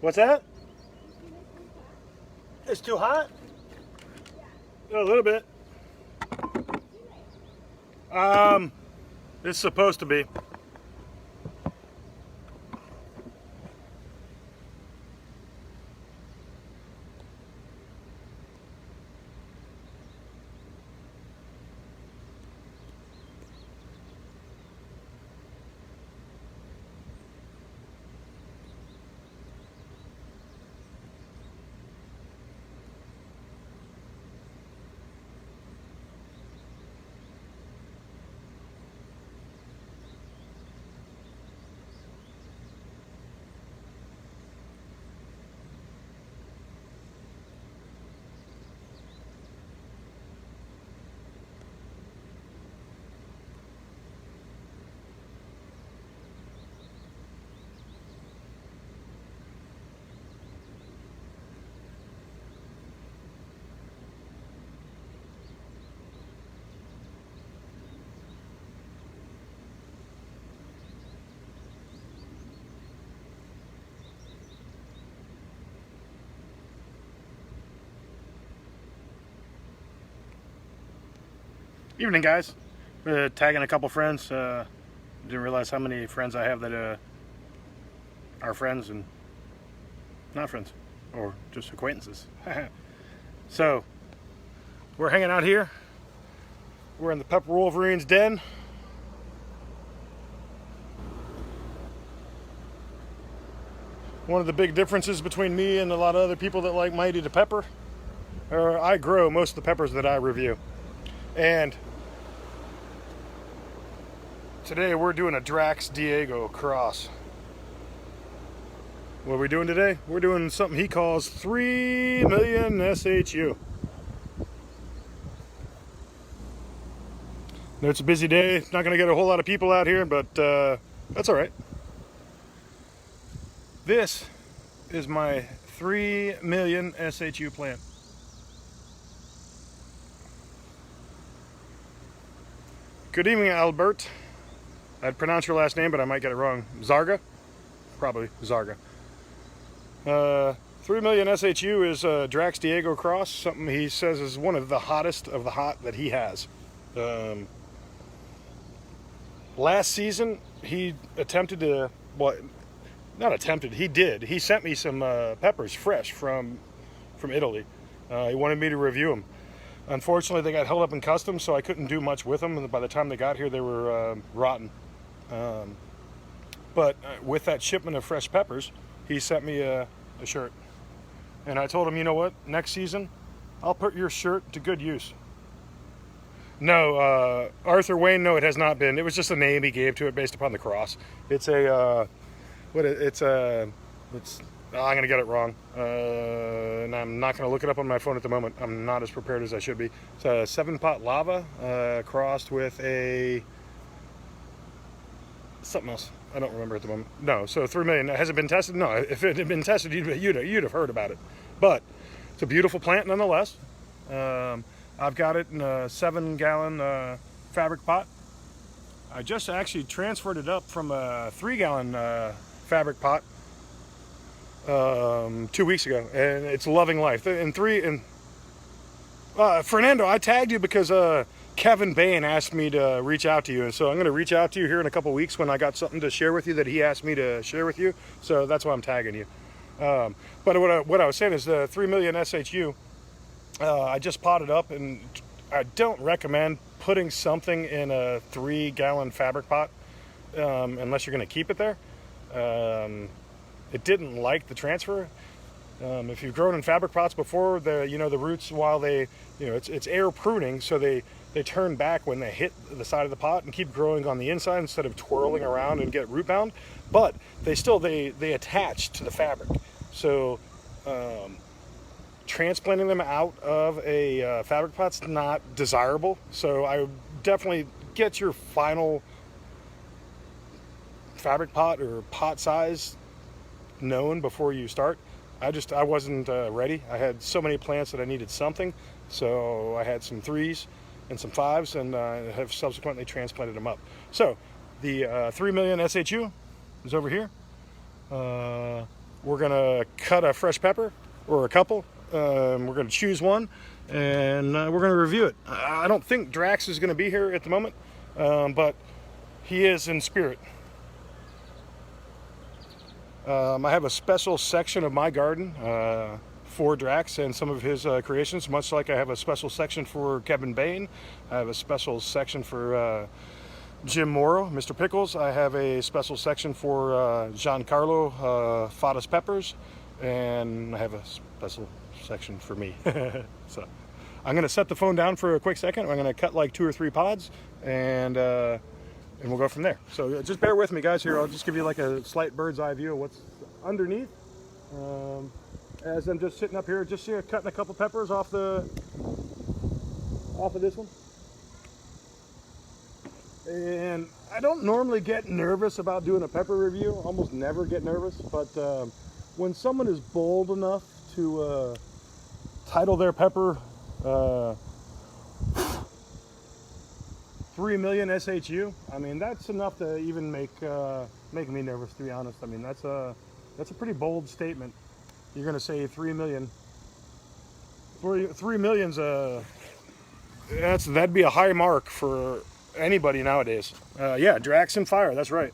What's that? It's too hot? A little bit. It's supposed to be. Evening, guys. Tagging a couple friends. Didn't realize how many friends I have that are friends and not friends, or just acquaintances. So, we're hanging out here. We're in the Pepper Wolverine's den. One of the big differences between me and a lot of other people that like Mighty to Pepper, I grow most of the peppers that I review. And today we're doing a Drax Diego cross. What are we doing today? We're doing something he calls 3 million SHU. Now, it's a busy day. Not going to get a whole lot of people out here, but that's all right. This is my 3 million SHU plant. Good evening, Albert. I'd pronounce your last name, but I might get it wrong. Zarga? Probably Zarga. 3 million SHU is a Drax Diego cross, something he says is one of the hottest of the hot that he has. Last season, he attempted to, well, not attempted, he did. He sent me some peppers fresh from Italy. He wanted me to review them. Unfortunately, they got held up in customs, so I couldn't do much with them. And by the time they got here, they were rotten. But with that shipment of fresh peppers, he sent me a shirt. And I told him, you know what? Next season, I'll put your shirt to good use. No, Arthur Wayne, no, it has not been. It was just a name he gave to it based upon the cross. It's a, I'm going to get it wrong, and I'm not going to look it up on my phone at the moment. I'm not as prepared as I should be. It's a 7-pot lava crossed with something else. I don't remember at the moment. No, so 3 million. Has it been tested? No, if it had been tested, you'd have heard about it. But it's a beautiful plant nonetheless. I've got it in a 7-gallon fabric pot. I just actually transferred it up from a 3-gallon fabric pot 2 weeks ago, and it's loving life. Fernando, I tagged you because Kevin Bain asked me to reach out to you, and so I'm going to reach out to you here in a couple weeks when I got something to share with you that he asked me to share with you. So that's why I'm tagging you. But what I was saying is the 3 million SHU. I just potted up, and I don't recommend putting something in a 3-gallon fabric pot unless you're going to keep it there. It didn't like the transfer. If you've grown in fabric pots before, the roots, while they, it's air pruning, so they turn back when they hit the side of the pot and keep growing on the inside instead of twirling around and get root bound. But they attach to the fabric. So transplanting them out of a fabric pot's not desirable. So I would definitely get your final fabric pot or pot size known before you start. I wasn't ready. I had so many plants that I needed something, so I had some 3s and some 5s, and have subsequently transplanted them up. So the 3 million SHU is over here. We're gonna cut a fresh pepper, or a couple. We're gonna choose one, and we're gonna review it. I don't think Drax is gonna be here at the moment, but he is in spirit. I have a special section of my garden for Drax and some of his creations, much like I have a special section for Kevin Bain. I have a special section for Jim Morrow, Mr. Pickles. I have a special section for Giancarlo Fadas Peppers, and I have a special section for me. So I'm going to set the phone down for a quick second. I'm going to cut like 2 or 3 pods, and we'll go from there. So just bear with me, guys. Here, I'll just give you like a slight bird's eye view of what's underneath. As I'm just sitting up here, just cutting a couple peppers off of this one. And I don't normally get nervous about doing a pepper review. Almost never get nervous, but when someone is bold enough to title their pepper 3 million SHU, I mean, that's enough to even make me nervous, to be honest. I mean, that's a pretty bold statement. You're gonna say 3 million. 3 million's that'd be a high mark for anybody nowadays. Yeah, Draxon Fire, that's right.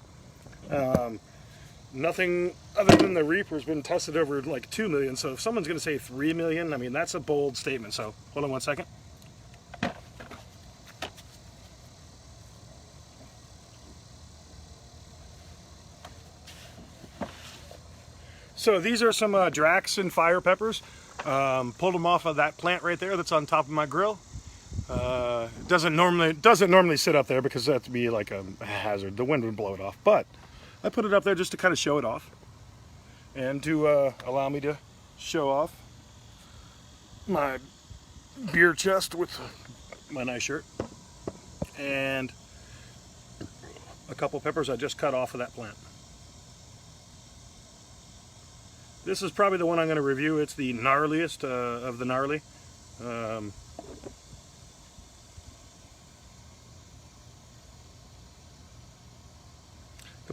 Nothing other than the Reaper's been tested over like 2 million, so if someone's gonna say 3 million, I mean, that's a bold statement. So hold on one second. So these are some Draxon Fire peppers. Pulled them off of that plant right there that's on top of my grill. It doesn't normally sit up there because that'd be like a hazard. The wind would blow it off. But I put it up there just to kind of show it off, and to allow me to show off my beer chest with my nice shirt, and a couple peppers I just cut off of that plant. This is probably the one I'm going to review. It's the gnarliest of the gnarly. The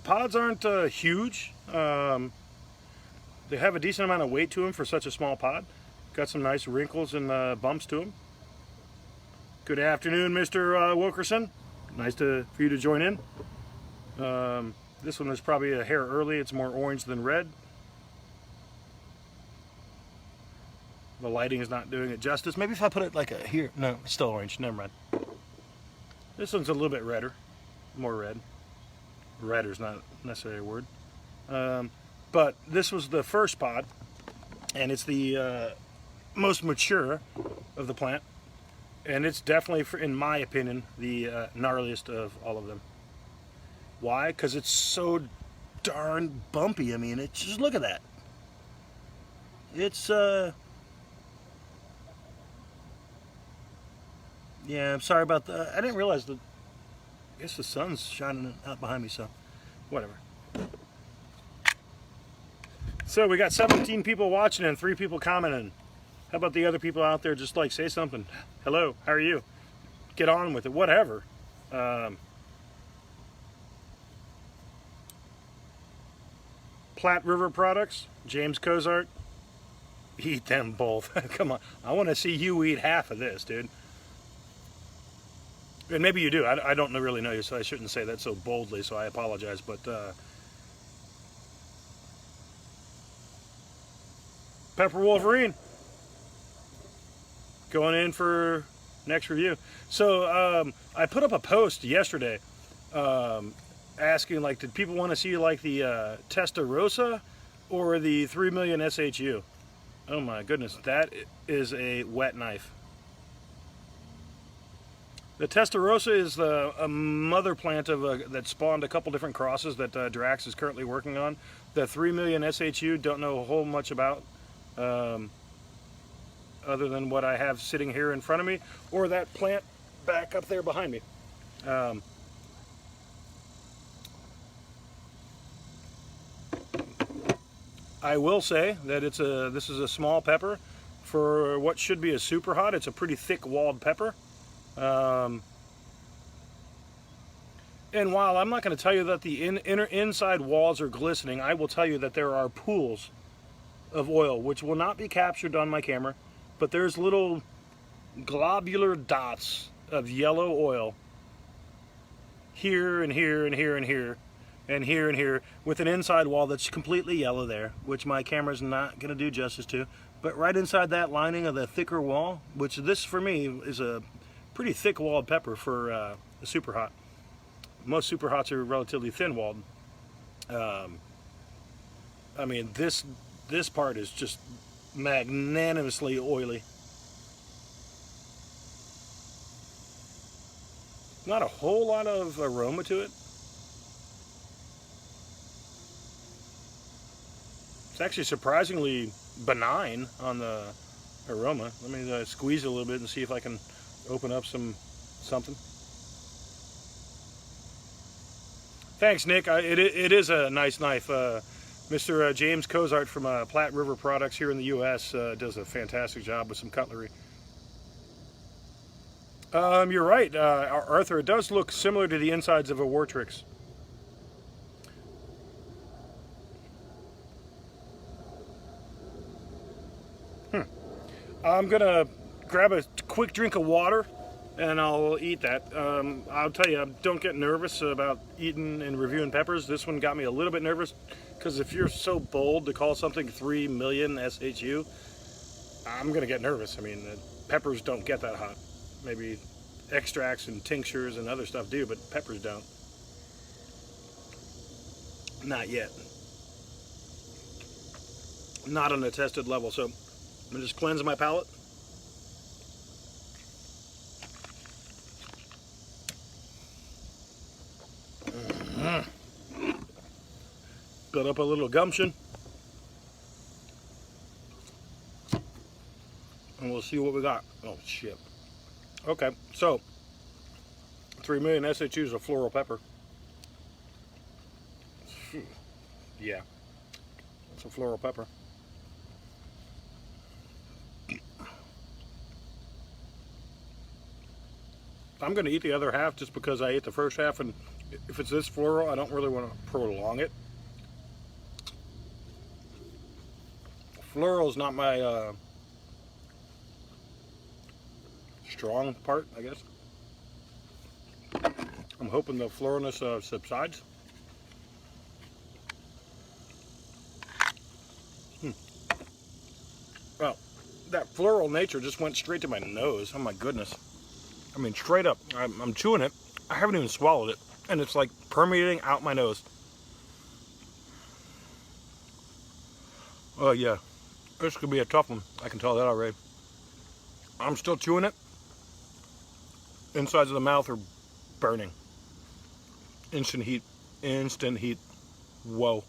pods aren't huge. They have a decent amount of weight to them for such a small pod. Got some nice wrinkles and bumps to them. Good afternoon, Mr. Wilkerson. Nice for you to join in. This one is probably a hair early. It's more orange than red. The lighting is not doing it justice. Maybe if I put it like here. No, it's still orange. Never mind. This one's a little bit redder. More red. Redder's not necessarily a word. But this was the first pod, and it's the most mature of the plant. And it's definitely, in my opinion, the gnarliest of all of them. Why? Because it's so darn bumpy. I mean, just look at that. It's yeah, I'm sorry about that. I didn't realize that. I guess the sun's shining out behind me, so whatever. So we got 17 people watching and 3 people commenting. How about the other people out there? Just like say something. Hello, how are you? Get on with it, whatever. Platte River Products, James Cozart. Eat them both. Come on, I want to see you eat half of this, dude. And maybe you do. I don't really know you, so I shouldn't say that so boldly, so I apologize. But Pepper Wolverine going in for next review. So I put up a post yesterday asking, like, did people want to see like the Testarossa or the 3 million SHU? Oh my goodness, that is a wet knife. The Testarossa is a mother plant of that spawned a couple different crosses that Drax is currently working on. The 3 million SHU, don't know a whole much about, other than what I have sitting here in front of me, or that plant back up there behind me. I will say that this is a small pepper for what should be a super hot. It's a pretty thick walled pepper. And while I'm not going to tell you that the inside walls are glistening, I will tell you that there are pools of oil, which will not be captured on my camera, but there's little globular dots of yellow oil here and here and here and here and here and here, with an inside wall that's completely yellow there, which my camera's not going to do justice to. But right inside that lining of the thicker wall, which this for me is a pretty thick walled pepper for a super hot. Most super hots are relatively thin walled. I mean, this part is just magnanimously oily. Not a whole lot of aroma to it. It's actually surprisingly benign on the aroma. Let me squeeze it a little bit and see if I can open up something. Thanks, Nick. It is a nice knife. Mr. James Cozart from Platte River Products here in the U.S. Does a fantastic job with some cutlery. You're right, Arthur. It does look similar to the insides of a Wartrix. I'm gonna grab a quick drink of water and I'll eat that. I'll tell you, don't get nervous about eating and reviewing peppers. This one got me a little bit nervous because if you're so bold to call something 3 million SHU, I'm gonna get nervous. I mean, peppers don't get that hot. Maybe extracts and tinctures and other stuff do, but peppers don't. Not yet. Not on a tested level. So I'm gonna just cleanse my palate. Build up a little gumption. And we'll see what we got. Oh shit. Okay, so 3 million SHUs of floral pepper. Yeah, it's a floral pepper. I'm going to eat the other half just because I ate the first half, and if it's this floral, I don't really want to prolong it. Floral is not my strong part, I guess. I'm hoping the floralness subsides. Well, that floral nature just went straight to my nose. Oh my goodness. I mean, straight up. I'm chewing it. I haven't even swallowed it. And it's like permeating out my nose. Oh yeah. This could be a tough one. I can tell that already. I'm still chewing it. Insides of the mouth are burning. Instant heat. Instant heat. Whoa.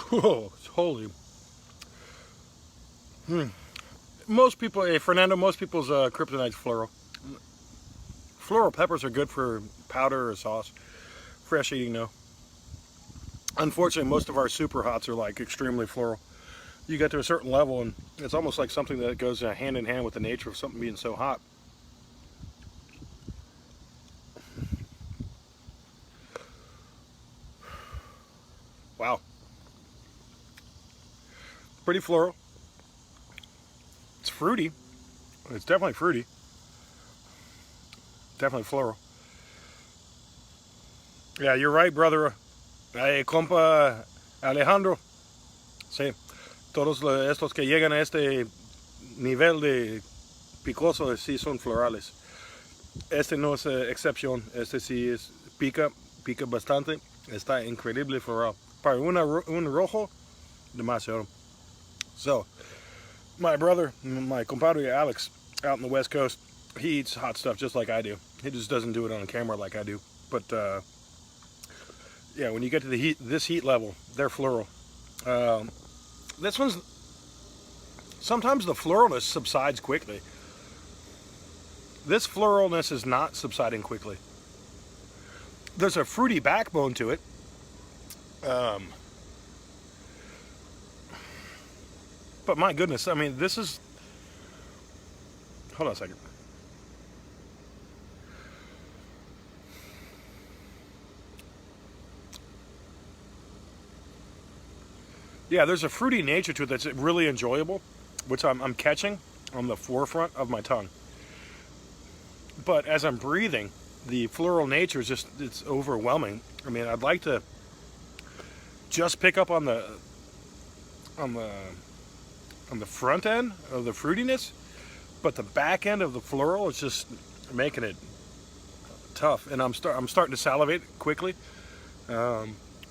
Whoa, holy. Most people, hey Fernando, most people's kryptonite's floral. Floral peppers are good for powder or sauce. Fresh eating, no. Unfortunately, most of our super hots are like extremely floral. You get to a certain level and it's almost like something that goes hand in hand with the nature of something being so hot. Wow. Pretty floral. It's fruity. It's definitely fruity. Definitely floral. Yeah, you're right, brother. Hey, compa Alejandro. Sí. Todos estos que llegan a este nivel de picoso sí son florales. Este no es excepción. Este sí es pica bastante. Está increíble floral. Para un rojo, demasiado. So, my brother, my compadre Alex, out in the West Coast, he eats hot stuff just like I do. He just doesn't do it on camera like I do. But yeah, when you get to the this heat level, they're floral. This one's, sometimes the floralness subsides quickly. This floralness is not subsiding quickly. There's a fruity backbone to it. But my goodness, I mean, this is Hold on a second. Yeah, there's a fruity nature to it that's really enjoyable, which I'm catching on the forefront of my tongue. But as I'm breathing, the floral nature is just, it's overwhelming. I mean, I'd like to just pick up on the front end of the fruitiness, but the back end of the floral is just making it tough. And I'm starting to salivate quickly.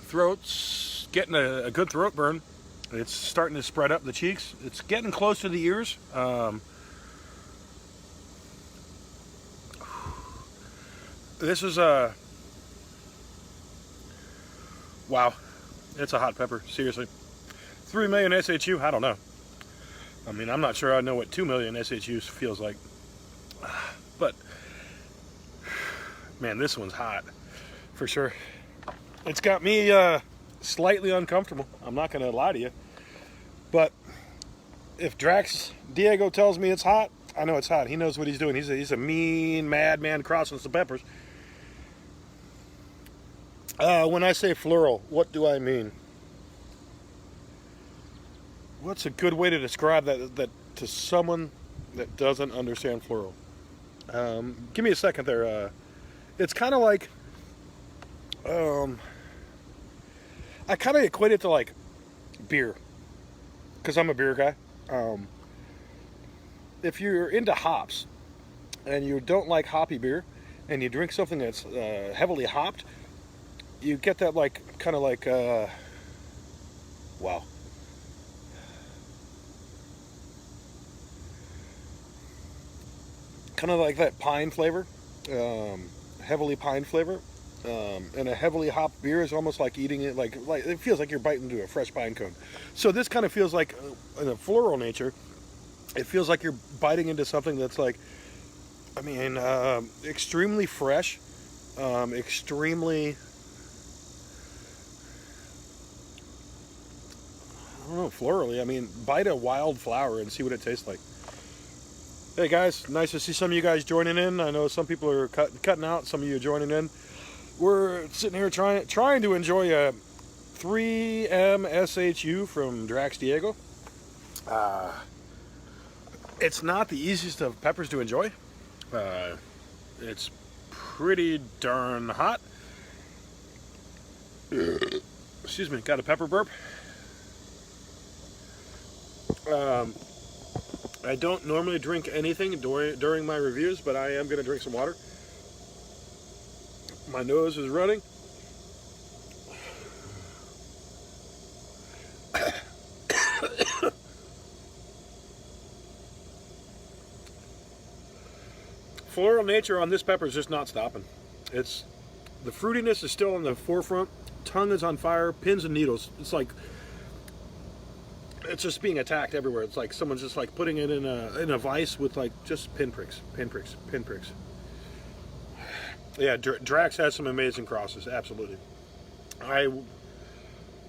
Throat's getting a good throat burn. It's starting to spread up the cheeks. It's getting close to the ears. This is wow, it's a hot pepper, seriously. 3 million SHU, I don't know. I mean, I'm not sure I know what 2 million SHU feels like. But, man, this one's hot, for sure. It's got me slightly uncomfortable. I'm not going to lie to you. But if Drax Diego tells me it's hot, I know it's hot. He knows what he's doing. He's a mean madman crossing some peppers. When I say floral, what do I mean? What's a good way to describe that to someone that doesn't understand floral? Give me a second there. It's kind of like, I kind of equate it to like beer, because I'm a beer guy. If you're into hops and you don't like hoppy beer and you drink something that's heavily hopped, you get that like kind of like wow, kind of like that pine flavor, heavily pine flavor. And a heavily hopped beer is almost like eating it, like it feels like you're biting into a fresh pine cone. So this kind of feels like, in a floral nature, it feels like you're biting into something that's like, I mean, extremely fresh, extremely, I don't know, florally. I mean, bite a wild flower and see what it tastes like. Hey guys, nice to see some of you guys joining in. I know some people are cutting out, some of you are joining in. We're sitting here trying to enjoy a 3M SHU from Drax Diego. It's not the easiest of peppers to enjoy. It's pretty darn hot. Excuse me, got a pepper burp. I don't normally drink anything during my reviews, but I am going to drink some water. My nose is running. Floral nature on this pepper is just not stopping. The fruitiness is still in the forefront. Tongue is on fire. Pins and needles. It's like it's just being attacked everywhere. It's like someone's just like putting it in a vice with like just pinpricks. Yeah, Drax has some amazing crosses, absolutely. I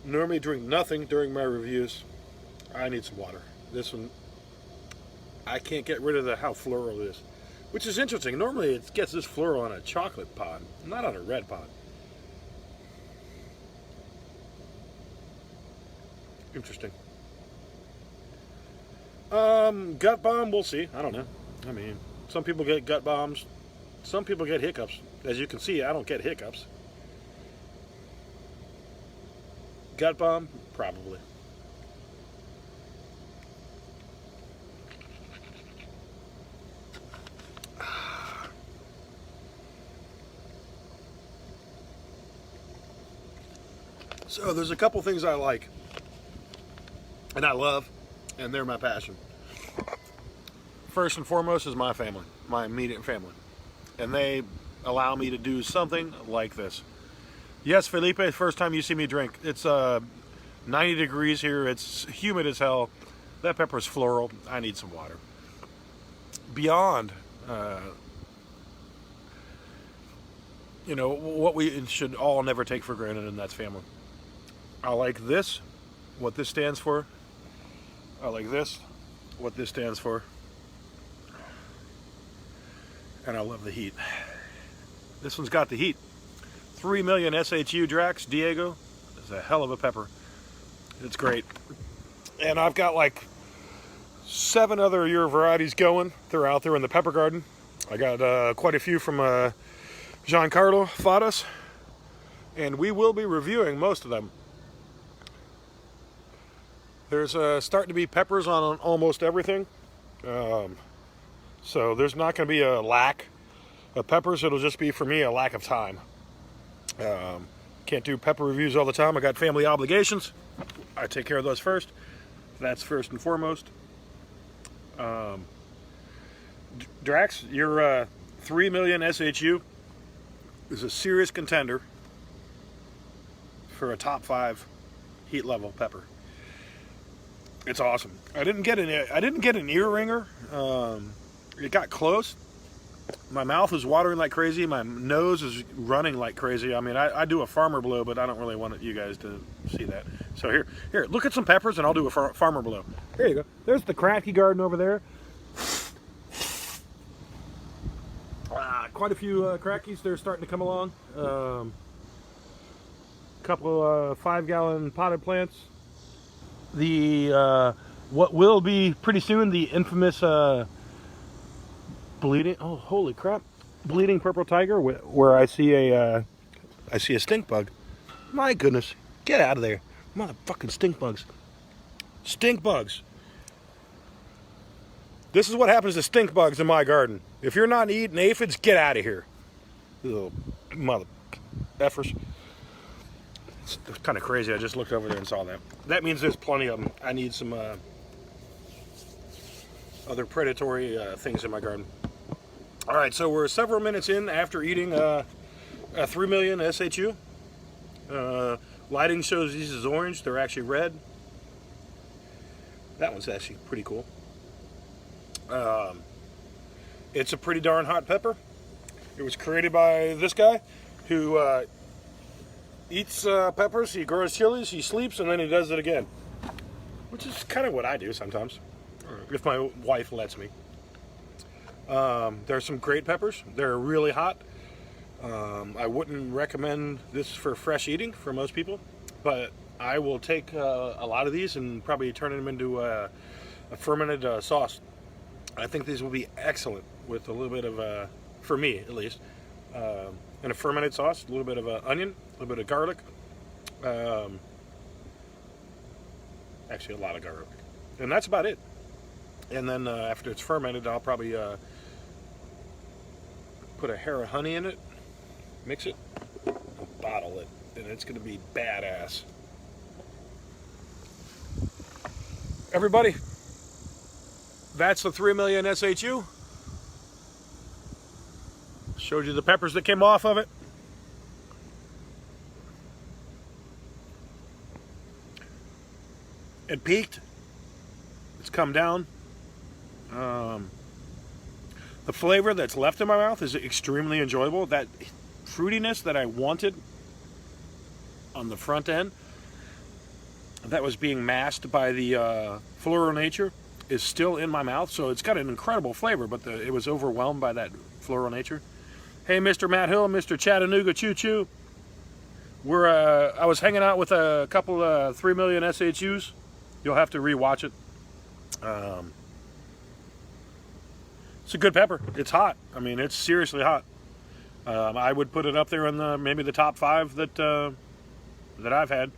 normally drink nothing during my reviews. I need some water. This one, I can't get rid of how floral it is, which is interesting. Normally it gets this floral on a chocolate pod, not on a red pod. Interesting. Gut bomb, we'll see. I don't know. I mean, some people get gut bombs. Some people get hiccups. As you can see, I don't get hiccups. Gut bomb? Probably. So there's a couple things I like and I love, and they're my passion. First and foremost is my family, my immediate family. And they allow me to do something like this. Yes, Felipe, first time you see me drink. It's 90 degrees here. It's humid as hell. That pepper is floral. I need some water. Beyond, what we should all never take for granted, and that's family. I like this, what this stands for. I like this, what this stands for. and I love the heat. This one's got the heat. 3 million SHU Drax Diego. It's a hell of a pepper. It's great. And I've got like 7 other of your varieties going. They're out there in the pepper garden. I got quite a few from Giancarlo Fadas, and we will be reviewing most of them. There's starting to be peppers on almost everything. So there's not going to be a lack of peppers. It'll just be, for me, a lack of time. Can't do pepper reviews all the time. I got family obligations. I take care of those first. That's first and foremost. Drax, your 3 million SHU is a serious contender for a top 5 heat level pepper. It's awesome. I didn't get an ear ringer. It got close. My mouth is watering like crazy. My nose is running like crazy. I mean, I do a farmer blow, but I don't really want you guys to see that. So here, look at some peppers, and I'll do a farmer blow. There you go. There's the cracky garden over there. Quite a few crackies. They're starting to come along. Couple 5-gallon potted plants. The what will be pretty soon the infamous bleeding. Oh, holy crap! Bleeding purple tiger, where I see a stink bug. My goodness, get out of there, motherfucking stink bugs! Stink bugs. This is what happens to stink bugs in my garden. If you're not eating aphids, get out of here. Little mother effers. It's kind of crazy. I just looked over there and saw that. That means there's plenty of them. I need some other predatory things in my garden. All right, so we're several minutes in after eating a 3 million SHU. Lighting shows these as orange. They're actually red. That one's actually pretty cool. It's a pretty darn hot pepper. It was created by this guy who eats peppers, he grows chilies, he sleeps, and then he does it again. Which is kind of what I do sometimes, if my wife lets me. There's some great peppers. They're really hot. I wouldn't recommend this for fresh eating for most people, but I will take a lot of these and probably turn them into a fermented sauce. I think these will be excellent with a little bit of, for me at least, and a fermented sauce, a little bit of onion, a little bit of garlic, actually a lot of garlic, and that's about it. And then after it's fermented, I'll probably put a hair of honey in it, mix it, and bottle it, and it's going to be badass. Everybody, that's the 3 million SHU. Showed you the peppers that came off of it. It peaked. It's come down. The flavor that's left in my mouth is extremely enjoyable. That fruitiness that I wanted on the front end, that was being masked by the floral nature, is still in my mouth. So it's got an incredible flavor, but it was overwhelmed by that floral nature. Hey, Mr. Matt Hill, Mr. Chattanooga Choo Choo. I was hanging out with a couple 3 million SHUs. You'll have to rewatch it. It's a good pepper. It's hot. I mean, it's seriously hot. I would put it up there in maybe the top 5 that I've had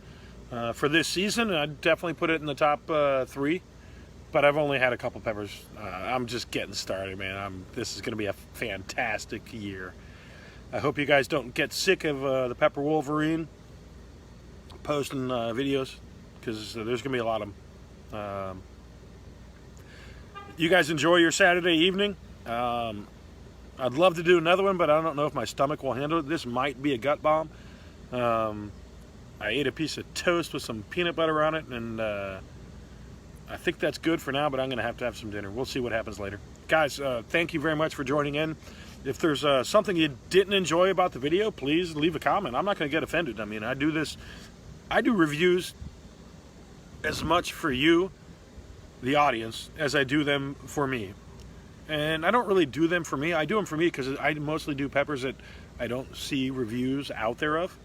for this season. I'd definitely put it in the top 3. But I've only had a couple peppers. I'm just getting started, man. This is going to be a fantastic year. I hope you guys don't get sick of the Pepper Wolverine posting videos, because there's going to be a lot of them. You guys enjoy your Saturday evening. I'd love to do another one, but I don't know if my stomach will handle it. This might be a gut bomb. I ate a piece of toast with some peanut butter on it, and I think that's good for now, but I'm going to have some dinner. We'll see what happens later. Guys, thank you very much for joining in. If there's something you didn't enjoy about the video, please leave a comment. I'm not going to get offended. I mean, I do reviews as much for you, the audience, as I do them for me. And I don't really do them for me. I do them for me because I mostly do peppers that I don't see reviews out there of.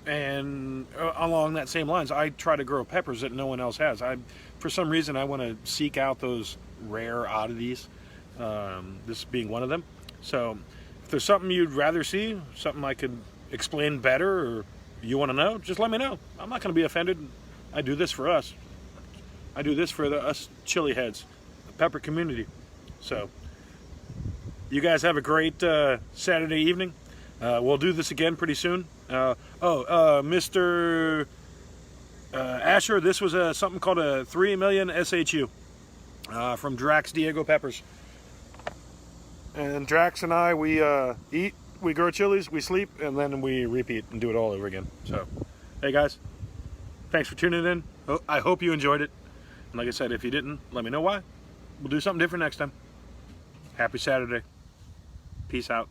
And along that same lines, I try to grow peppers that no one else has. For some reason, I want to seek out those rare oddities, this being one of them. So if there's something you'd rather see, something I could explain better, or you want to know, just let me know. I'm not going to be offended. I do this for us. I do this for us chili heads, the pepper community. So you guys have a great Saturday evening. We'll do this again pretty soon. Mr. Asher, this was something called a 3 million SHU from Drax Diego Peppers. And Drax and I, we eat, we grow chilies, we sleep, and then we repeat and do it all over again. So, hey guys, thanks for tuning in. I hope you enjoyed it. And like I said, if you didn't, let me know why. We'll do something different next time. Happy Saturday. Peace out.